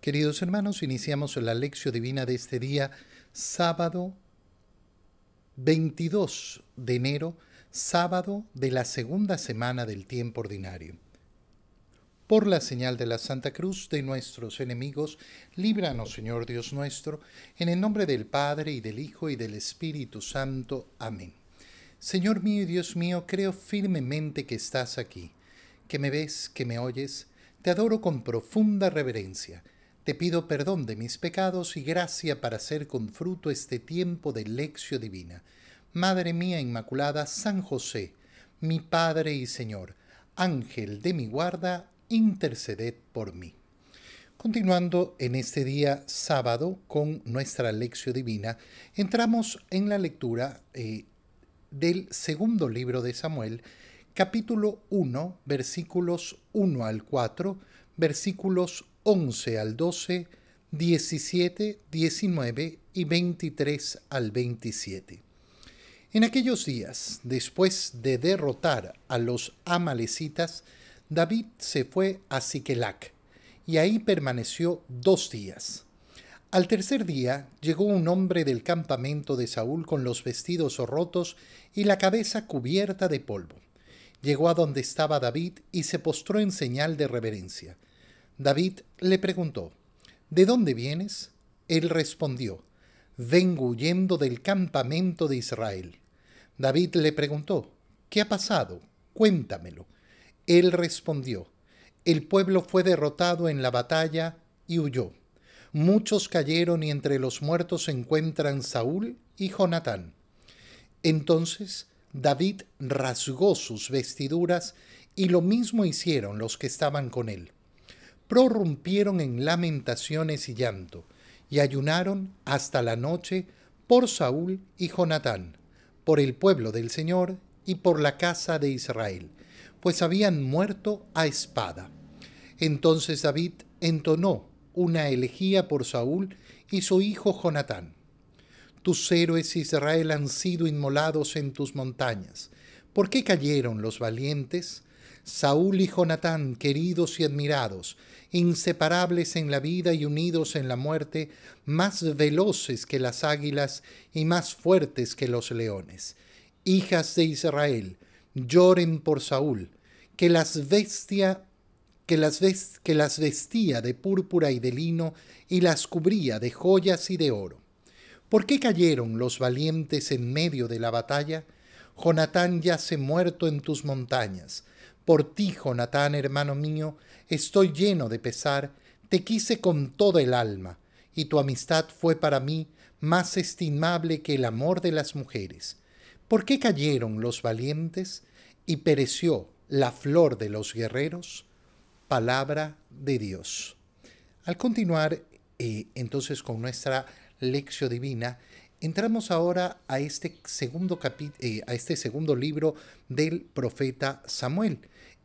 Queridos hermanos, iniciamos la lección divina de este día, sábado 22 de enero, sábado de la segunda semana del tiempo ordinario. Por la señal de la Santa Cruz de nuestros enemigos, líbranos, Señor Dios nuestro, en el nombre del Padre, y del Hijo, y del Espíritu Santo. Amén. Señor mío y Dios mío, creo firmemente que estás aquí, que me ves, que me oyes. Te adoro con profunda reverencia. Te pido perdón de mis pecados y gracia para hacer con fruto este tiempo de lección divina. Madre mía Inmaculada, San José, mi Padre y Señor, Ángel de mi guarda, interceded por mí. Continuando en este día sábado con nuestra lección divina, entramos en la lectura del segundo libro de Samuel, capítulo 1, versículos 1 al 4, versículos 11 al 12, 17, 19 y 23 al 27. En aquellos días, después de derrotar a los amalecitas, David se fue a Siquelac y ahí permaneció 2 días. Al tercer día llegó un hombre del campamento de Saúl con los vestidos rotos y la cabeza cubierta de polvo. Llegó a donde estaba David y se postró en señal de reverencia. David le preguntó: ¿De dónde vienes? Él respondió: vengo huyendo del campamento de Israel. David le preguntó: ¿qué ha pasado? Cuéntamelo. Él respondió: el pueblo fue derrotado en la batalla y huyó. Muchos cayeron y entre los muertos se encuentran Saúl y Jonatán. Entonces David rasgó sus vestiduras y lo mismo hicieron los que estaban con él. Prorrumpieron en lamentaciones y llanto y ayunaron hasta la noche por Saúl y Jonatán, por el pueblo del Señor y por la casa de Israel, pues habían muerto a espada. Entonces David entonó una elegía por Saúl y su hijo Jonatán. Tus héroes Israel han sido inmolados en tus montañas. ¿Por qué cayeron los valientes? Saúl y Jonatán, queridos y admirados, inseparables en la vida y unidos en la muerte, más veloces que las águilas y más fuertes que los leones. Hijas de Israel, lloren por Saúl, que las vestía de púrpura y de lino y las cubría de joyas y de oro. ¿Por qué cayeron los valientes en medio de la batalla? Jonatán yace muerto en tus montañas. Por ti, Jonatán, hermano mío, estoy lleno de pesar, te quise con toda el alma, y tu amistad fue para mí más estimable que el amor de las mujeres. ¿Por qué cayeron los valientes y pereció la flor de los guerreros? Palabra de Dios. Al continuar entonces con nuestra lección divina, entramos ahora a este segundo libro del profeta Samuel.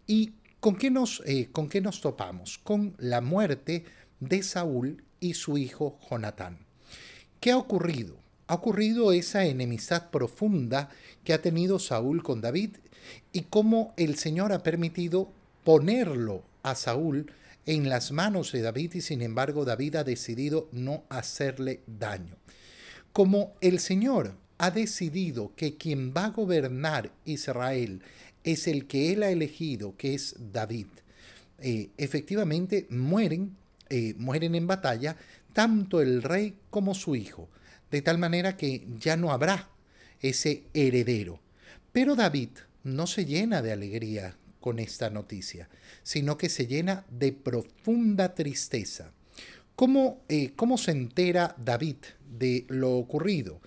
¿Y con qué nos topamos? Con la muerte de Saúl y su hijo Jonatán. ¿Qué ha ocurrido? Ha ocurrido esa enemistad profunda que ha tenido Saúl con David y cómo el Señor ha permitido ponerlo a Saúl en las manos de David y sin embargo David ha decidido no hacerle daño. Como el Señor ha decidido que quien va a gobernar Israel es el que él ha elegido, que es David, efectivamente mueren en batalla tanto el rey como su hijo, de tal manera que ya no habrá ese heredero. Pero David no se llena de alegría con esta noticia, sino que se llena de profunda tristeza. ¿Cómo se entera David de lo ocurrido?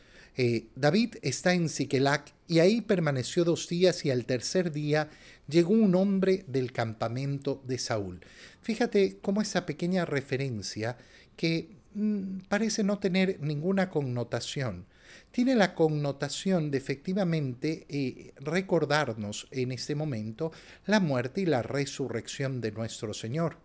David está en Siquelac y ahí permaneció 2 días y al tercer día llegó un hombre del campamento de Saúl. Fíjate cómo esa pequeña referencia que parece no tener ninguna connotación, tiene la connotación de efectivamente recordarnos en este momento la muerte y la resurrección de nuestro Señor.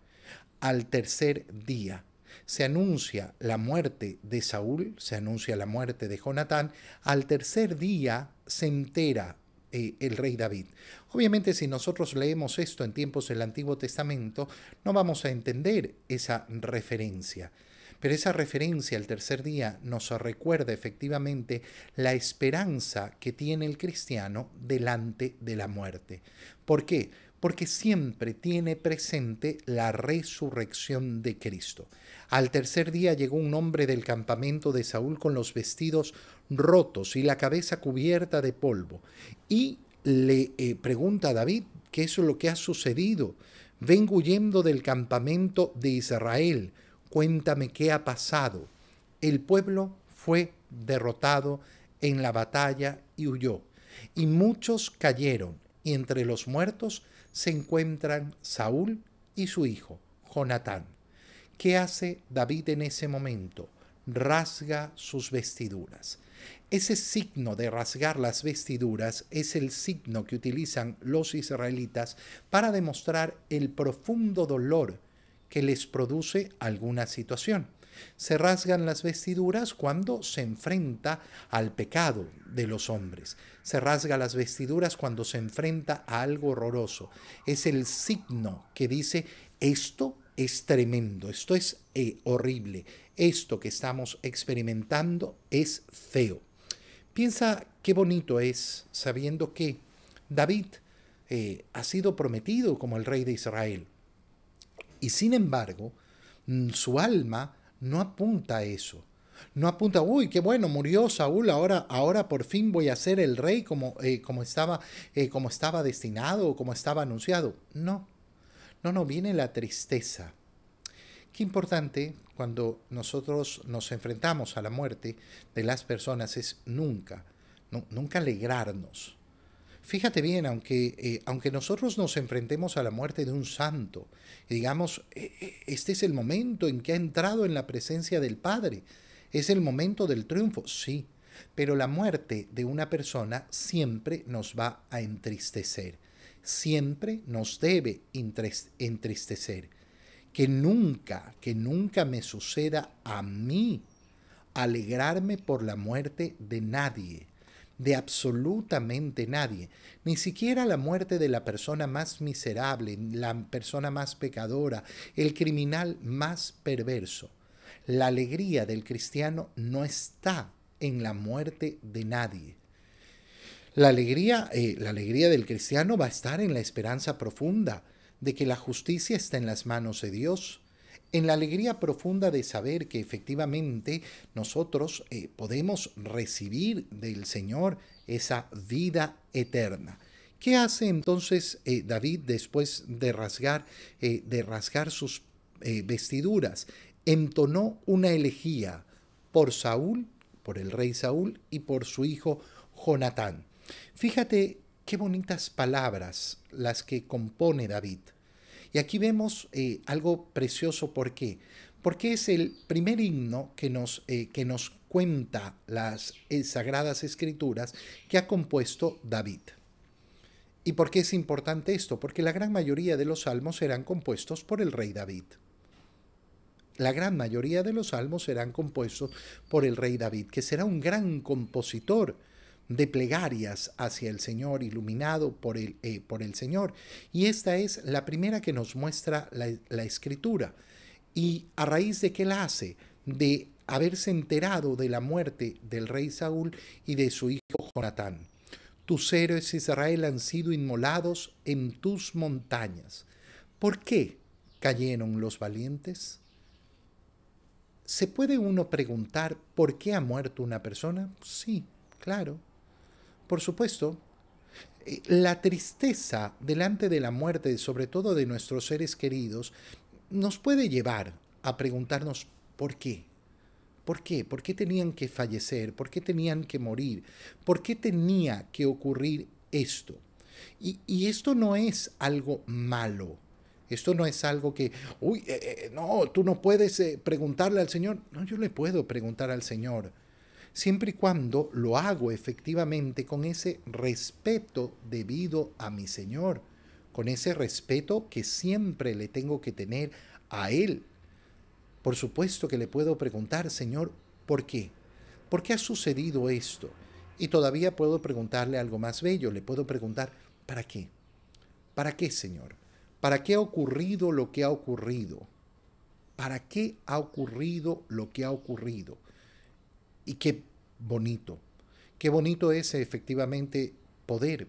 Al tercer día se anuncia la muerte de Saúl, se anuncia la muerte de Jonatán. Al tercer día se entera el rey David. Obviamente, si nosotros leemos esto en tiempos del Antiguo Testamento, no vamos a entender esa referencia. Pero esa referencia al tercer día nos recuerda efectivamente la esperanza que tiene el cristiano delante de la muerte. ¿Por qué? Porque siempre tiene presente la resurrección de Cristo. Al tercer día llegó un hombre del campamento de Saúl con los vestidos rotos y la cabeza cubierta de polvo. Y le pregunta a David, ¿qué es lo que ha sucedido? Vengo huyendo del campamento de Israel. Cuéntame qué ha pasado. El pueblo fue derrotado en la batalla y huyó. Y muchos cayeron, y entre los muertos se encuentran Saúl y su hijo, Jonatán. ¿Qué hace David en ese momento? Rasga sus vestiduras. Ese signo de rasgar las vestiduras es el signo que utilizan los israelitas para demostrar el profundo dolor que les produce alguna situación. Se rasgan las vestiduras cuando se enfrenta al pecado de los hombres. Se rasga las vestiduras cuando se enfrenta a algo horroroso. Es el signo que dice, esto es tremendo, esto es horrible, esto que estamos experimentando es feo. Piensa qué bonito es sabiendo que David ha sido prometido como el rey de Israel. Y sin embargo, su alma no apunta a eso. No apunta, uy, qué bueno, murió Saúl, ahora por fin voy a ser el rey como estaba destinado o como estaba anunciado. No, no, viene la tristeza. Qué importante cuando nosotros nos enfrentamos a la muerte de las personas es nunca alegrarnos. Fíjate bien, aunque nosotros nos enfrentemos a la muerte de un santo, y digamos, este es el momento en que ha entrado en la presencia del Padre, es el momento del triunfo, sí, pero la muerte de una persona siempre nos va a entristecer, siempre nos debe entristecer. Que nunca me suceda a mí alegrarme por la muerte de nadie, de absolutamente nadie, ni siquiera la muerte de la persona más miserable, la persona más pecadora, el criminal más perverso. La alegría del cristiano no está en la muerte de nadie. La alegría del cristiano va a estar en la esperanza profunda de que la justicia está en las manos de Dios, en la alegría profunda de saber que efectivamente nosotros podemos recibir del Señor esa vida eterna. ¿Qué hace entonces David después de rasgar sus vestiduras? Entonó una elegía por Saúl, por el rey Saúl y por su hijo Jonatán. Fíjate qué bonitas palabras las que compone David. Y aquí vemos algo precioso. ¿Por qué? Porque es el primer himno que nos cuenta las Sagradas Escrituras que ha compuesto David. ¿Y por qué es importante esto? Porque la gran mayoría de los salmos serán compuestos por el rey David. La gran mayoría de los salmos serán compuestos por el rey David, que será un gran compositor de plegarias hacia el Señor, iluminado por el Señor. Y esta es la primera que nos muestra la Escritura. ¿Y a raíz de qué la hace? De haberse enterado de la muerte del rey Saúl y de su hijo Jonatán. Tus héroes Israel han sido inmolados en tus montañas. ¿Por qué cayeron los valientes? ¿Se puede uno preguntar por qué ha muerto una persona? Sí, claro. Por supuesto, la tristeza delante de la muerte, sobre todo de nuestros seres queridos, nos puede llevar a preguntarnos ¿por qué? ¿Por qué? ¿Por qué tenían que fallecer? ¿Por qué tenían que morir? ¿Por qué tenía que ocurrir esto? Y esto no es algo malo. Esto no es algo que, no, tú no puedes preguntarle al Señor. No, yo le puedo preguntar al Señor. Siempre y cuando lo hago efectivamente con ese respeto debido a mi Señor, con ese respeto que siempre le tengo que tener a Él. Por supuesto que le puedo preguntar, Señor, ¿por qué? ¿Por qué ha sucedido esto? Y todavía puedo preguntarle algo más bello. Le puedo preguntar, ¿para qué? ¿Para qué, Señor? ¿Para qué ha ocurrido lo que ha ocurrido? ¿Para qué ha ocurrido lo que ha ocurrido? Y qué bonito es efectivamente poder,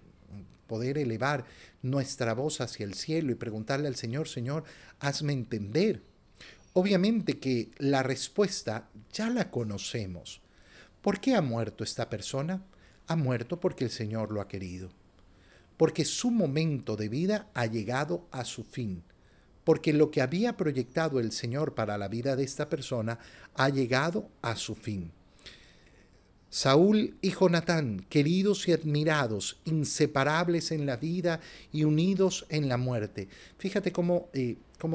poder elevar nuestra voz hacia el cielo y preguntarle al Señor, Señor, hazme entender. Obviamente que la respuesta ya la conocemos. ¿Por qué ha muerto esta persona? Ha muerto porque el Señor lo ha querido, porque su momento de vida ha llegado a su fin, porque lo que había proyectado el Señor para la vida de esta persona ha llegado a su fin. Saúl y Jonatán, queridos y admirados, inseparables en la vida y unidos en la muerte. Fíjate cómo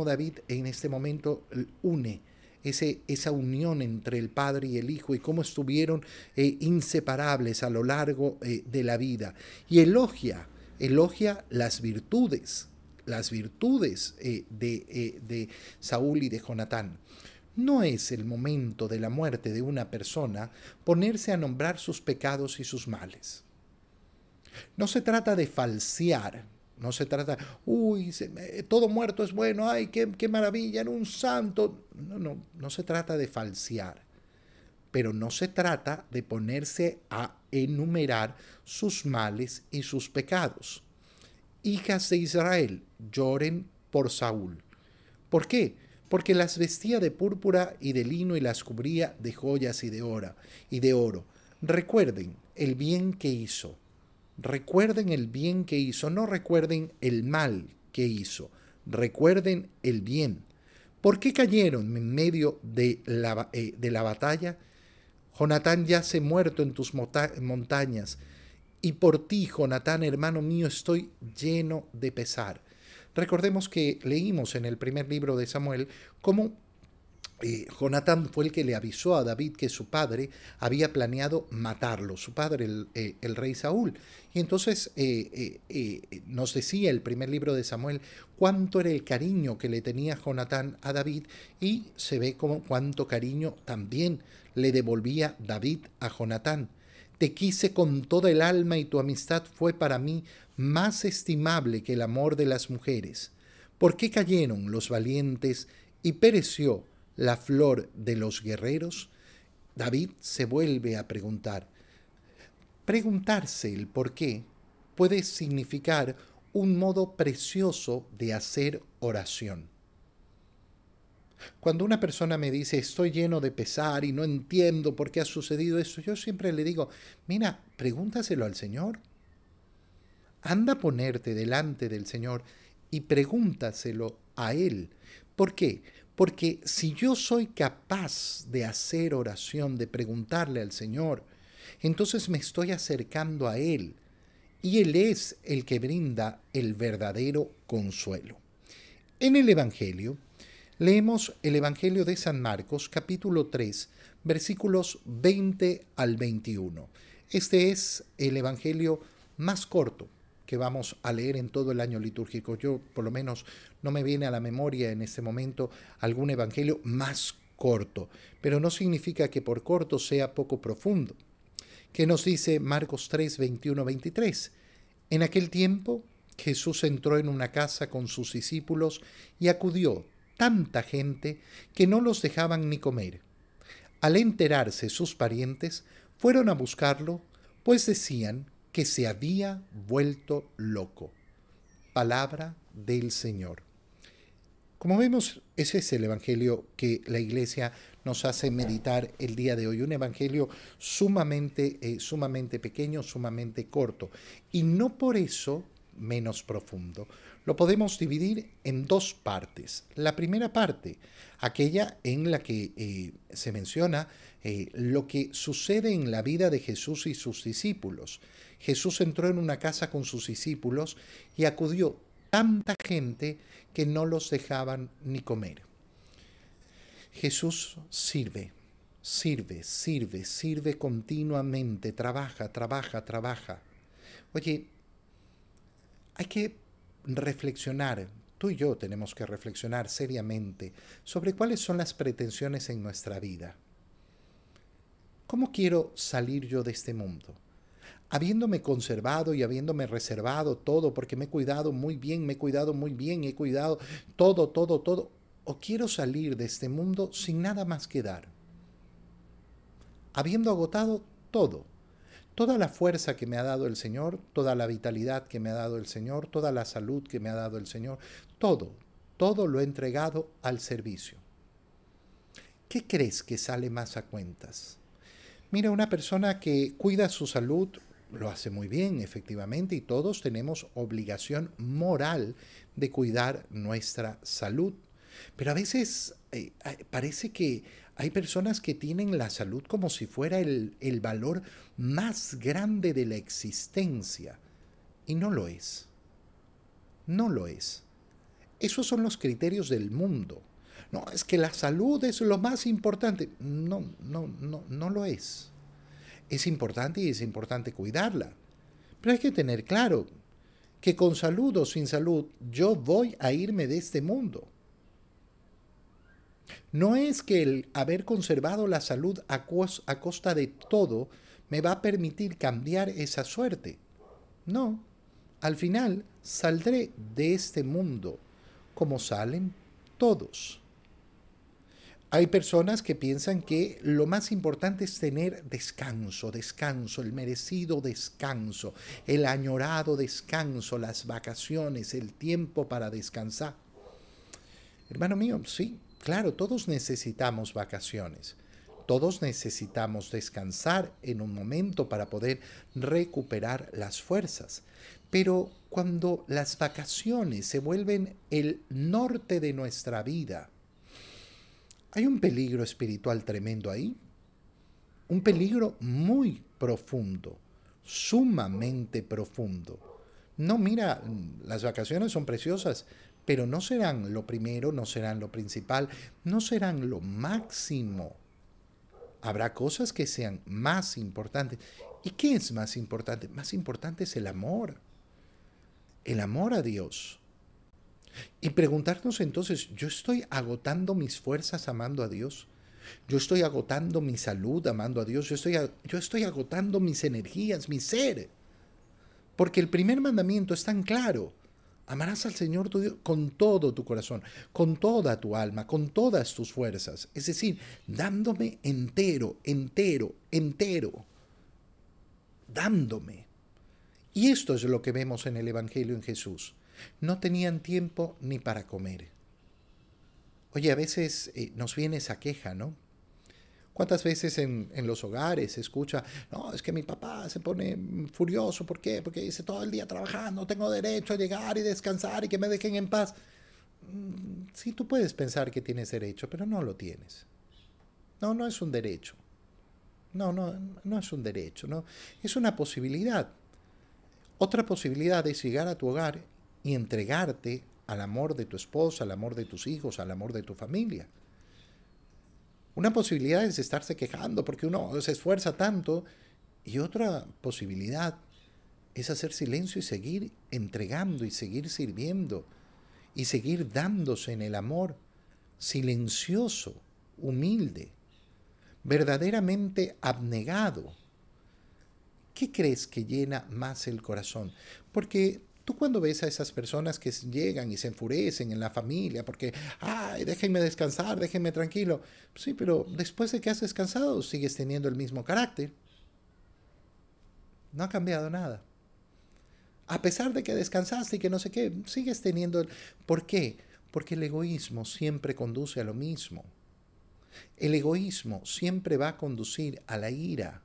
David en este momento une esa unión entre el Padre y el Hijo y cómo estuvieron inseparables a lo largo de la vida. Y elogia las virtudes de Saúl y de Jonatán. No es el momento de la muerte de una persona ponerse a nombrar sus pecados y sus males. No se trata de falsear, no se trata, todo muerto es bueno, ay, qué maravilla, era un santo. No se trata de falsear, pero no se trata de ponerse a enumerar sus males y sus pecados. Hijas de Israel, lloren por Saúl. ¿Por qué? Porque las vestía de púrpura y de lino y las cubría de joyas y de oro. Recuerden el bien que hizo. Recuerden el bien que hizo, no recuerden el mal que hizo. Recuerden el bien. ¿Por qué cayeron en medio de la batalla? Jonatán yace muerto en tus montañas. Y por ti, Jonatán, hermano mío, estoy lleno de pesar. Recordemos que leímos en el primer libro de Samuel cómo Jonatán fue el que le avisó a David que su padre había planeado matarlo, su padre, el rey Saúl. Y entonces nos decía el primer libro de Samuel cuánto era el cariño que le tenía Jonatán a David, y se ve como cuánto cariño también le devolvía David a Jonatán. Te quise con toda el alma y tu amistad fue para mí más estimable que el amor de las mujeres. ¿Por qué cayeron los valientes y pereció la flor de los guerreros? David se vuelve a preguntar. Preguntarse el por qué puede significar un modo precioso de hacer oración. Cuando una persona me dice estoy lleno de pesar y no entiendo por qué ha sucedido esto, yo siempre le digo, mira, pregúntaselo al Señor. Anda a ponerte delante del Señor y pregúntaselo a Él. ¿Por qué? Porque si yo soy capaz de hacer oración, de preguntarle al Señor, entonces me estoy acercando a Él y Él es el que brinda el verdadero consuelo. En el Evangelio, leemos el Evangelio de San Marcos, capítulo 3, versículos 20 al 21. Este es el Evangelio más corto que vamos a leer en todo el año litúrgico. Yo, por lo menos, no me viene a la memoria en este momento algún Evangelio más corto, pero no significa que por corto sea poco profundo. ¿Qué nos dice Marcos 3, 21, 23? En aquel tiempo, Jesús entró en una casa con sus discípulos y acudió tanta gente que no los dejaban ni comer. Al enterarse sus parientes, fueron a buscarlo, pues decían que se había vuelto loco. Palabra del Señor. Como vemos, ese es el Evangelio que la Iglesia nos hace meditar el día de hoy. Un Evangelio sumamente pequeño, sumamente corto. Y no por eso menos profundo. Lo podemos dividir en dos partes. La primera parte, aquella en la que se menciona lo que sucede en la vida de Jesús y sus discípulos. Jesús entró en una casa con sus discípulos y acudió tanta gente que no los dejaban ni comer. Jesús sirve continuamente, trabaja. Oye, hay que reflexionar, tú y yo tenemos que reflexionar seriamente sobre cuáles son las pretensiones en nuestra vida. ¿Cómo quiero salir yo de este mundo? habiéndome conservado y habiéndome reservado todo, porque me he cuidado muy bien, me he cuidado muy bien, he cuidado todo, todo, todo, o quiero salir de este mundo sin nada más que dar, habiendo agotado todo, toda la fuerza que me ha dado el Señor, toda la vitalidad que me ha dado el Señor, toda la salud que me ha dado el Señor, todo, todo lo he entregado al servicio. ¿Qué crees que sale más a cuentas? Mira, una persona que cuida su salud lo hace muy bien, efectivamente, y todos tenemos obligación moral de cuidar nuestra salud. Pero a veces parece que hay personas que tienen la salud como si fuera el valor más grande de la existencia. Y no lo es. No lo es. Esos son los criterios del mundo. No, es que la salud es lo más importante. No, no, no, no lo es. Es importante y es importante cuidarla. Pero hay que tener claro que con salud o sin salud yo voy a irme de este mundo. No es que el haber conservado la salud a costa de todo me va a permitir cambiar esa suerte. No, al final saldré de este mundo como salen todos. Hay personas que piensan que lo más importante es tener descanso, descanso, el merecido descanso, el añorado descanso, las vacaciones, el tiempo para descansar. Hermano mío, sí, claro, todos necesitamos vacaciones. Todos necesitamos descansar en un momento para poder recuperar las fuerzas. Pero cuando las vacaciones se vuelven el norte de nuestra vida, hay un peligro espiritual tremendo ahí. Un peligro muy profundo, sumamente profundo. No, mira, las vacaciones son preciosas, pero no serán lo primero, no serán lo principal, no serán lo máximo. Habrá cosas que sean más importantes. ¿Y qué es más importante? Más importante es el amor a Dios. Y preguntarnos entonces, ¿yo estoy agotando mis fuerzas amando a Dios? ¿Yo estoy agotando mi salud amando a Dios? Yo estoy agotando mis energías, mi ser. Porque el primer mandamiento es tan claro. Amarás al Señor tu Dios con todo tu corazón, con toda tu alma, con todas tus fuerzas. Es decir, dándome entero, entero, entero. Dándome. Y esto es lo que vemos en el Evangelio en Jesús. No tenían tiempo ni para comer. Oye, a veces nos viene esa queja, ¿no? ¿Cuántas veces en los hogares se escucha, no, es que mi papá se pone furioso, ¿por qué? Porque dice todo el día trabajando, tengo derecho a llegar y descansar y que me dejen en paz? Sí, tú puedes pensar que tienes derecho, pero no lo tienes. No, no es un derecho. No, no, no es un derecho, no. Es una posibilidad. Otra posibilidad es llegar a tu hogar y entregarte al amor de tu esposa, al amor de tus hijos, al amor de tu familia. Una posibilidad es estarse quejando porque uno se esfuerza tanto y otra posibilidad es hacer silencio y seguir entregando y seguir sirviendo y seguir dándose en el amor silencioso, humilde, verdaderamente abnegado. ¿Qué crees que llena más el corazón? Porque tú cuando ves a esas personas que llegan y se enfurecen en la familia porque, ay, déjenme descansar, déjenme tranquilo. Sí, pero después de que has descansado sigues teniendo el mismo carácter. No ha cambiado nada. A pesar de que descansaste y que no sé qué, sigues teniendo el... ¿Por qué? Porque el egoísmo siempre conduce a lo mismo. El egoísmo siempre va a conducir a la ira.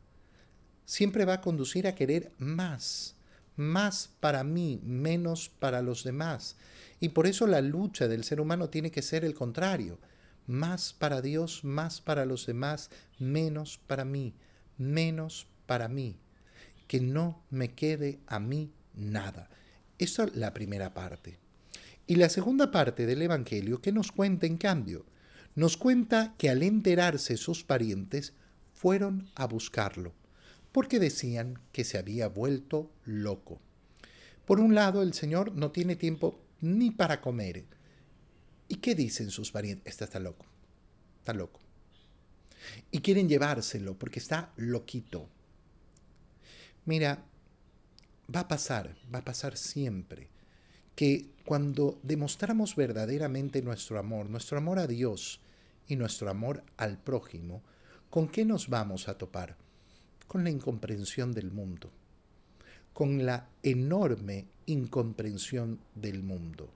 Siempre va a conducir a querer más. Más para mí, menos para los demás. Y por eso la lucha del ser humano tiene que ser el contrario. Más para Dios, más para los demás, menos para mí, menos para mí. Que no me quede a mí nada. Esa es la primera parte. Y la segunda parte del Evangelio, ¿qué nos cuenta en cambio? Nos cuenta que al enterarse sus parientes, fueron a buscarlo, porque decían que se había vuelto loco. Por un lado, el Señor no tiene tiempo ni para comer. ¿Y qué dicen sus parientes? Este está loco, está loco. Y quieren llevárselo porque está loquito. Mira, va a pasar siempre, que cuando demostramos verdaderamente nuestro amor a Dios y nuestro amor al prójimo, ¿con qué nos vamos a topar? Con la incomprensión del mundo, con la enorme incomprensión del mundo.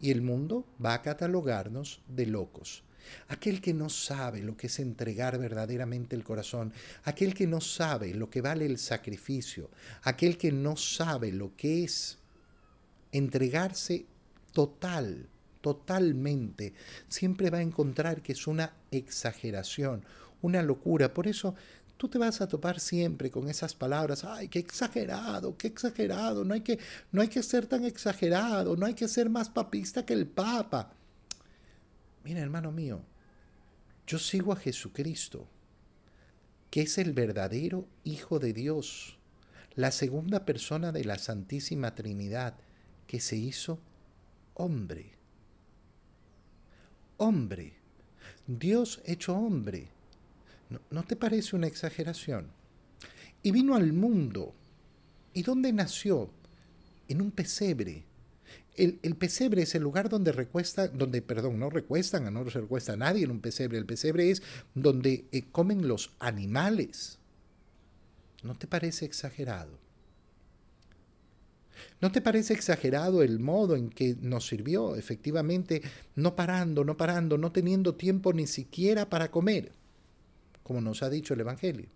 Y el mundo va a catalogarnos de locos. Aquel que no sabe lo que es entregar verdaderamente el corazón, aquel que no sabe lo que vale el sacrificio, aquel que no sabe lo que es entregarse totalmente, siempre va a encontrar que es una exageración, una locura. Por eso tú te vas a topar siempre con esas palabras, ay, qué exagerado, no hay que ser tan exagerado, no hay que ser más papista que el Papa. Mira, hermano mío, yo sigo a Jesucristo, que es el verdadero Hijo de Dios, la segunda persona de la Santísima Trinidad, que se hizo hombre. Hombre, Dios hecho hombre. ¿No te parece una exageración? Y vino al mundo. ¿Y dónde nació? En un pesebre. El pesebre es el lugar donde no recuestan, no se recuesta a nadie en un pesebre. El pesebre es donde comen los animales. ¿No te parece exagerado? ¿No te parece exagerado el modo en que nos sirvió, efectivamente, no parando, no teniendo tiempo ni siquiera para comer, como nos ha dicho el Evangelio?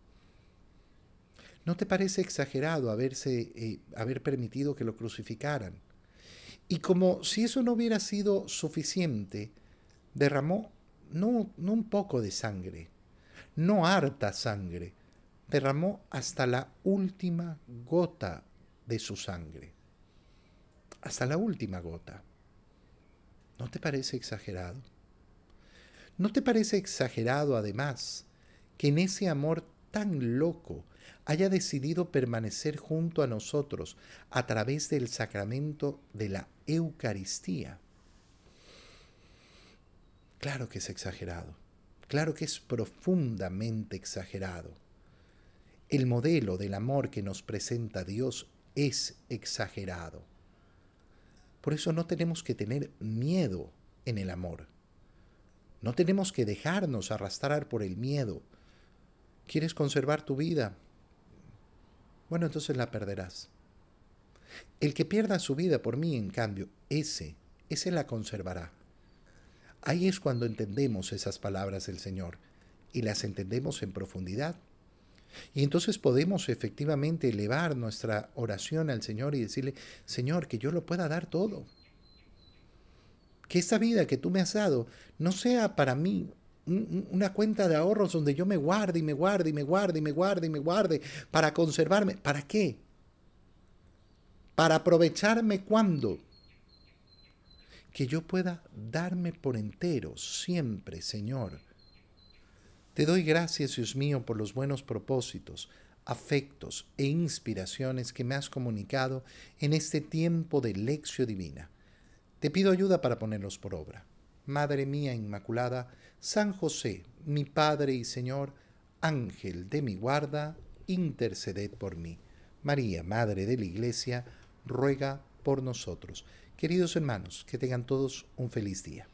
¿No te parece exagerado haber permitido que lo crucificaran? Y como si eso no hubiera sido suficiente, derramó no un poco de sangre, no harta sangre, derramó hasta la última gota de su sangre. Hasta la última gota. ¿No te parece exagerado? ¿No te parece exagerado, además, que en ese amor tan loco haya decidido permanecer junto a nosotros a través del sacramento de la Eucaristía? Claro que es exagerado, claro que es profundamente exagerado. El modelo del amor que nos presenta Dios es exagerado. Por eso no tenemos que tener miedo en el amor. No tenemos que dejarnos arrastrar por el miedo. ¿Quieres conservar tu vida? Bueno, entonces la perderás. El que pierda su vida por mí, en cambio, ese la conservará. Ahí es cuando entendemos esas palabras del Señor y las entendemos en profundidad. Y entonces podemos efectivamente elevar nuestra oración al Señor y decirle, Señor, que yo lo pueda dar todo. Que esta vida que tú me has dado no sea para mí una cuenta de ahorros donde yo me guarde y me guarde y me guarde y me guarde y me guarde para conservarme. ¿Para qué? Para aprovecharme cuando. Que yo pueda darme por entero siempre, Señor. Te doy gracias, Dios mío, por los buenos propósitos, afectos e inspiraciones que me has comunicado en este tiempo de lección divina. Te pido ayuda para ponerlos por obra. Madre mía Inmaculada, San José, mi Padre y Señor, Ángel de mi guarda, interceded por mí. María, Madre de la Iglesia, ruega por nosotros. Queridos hermanos, que tengan todos un feliz día.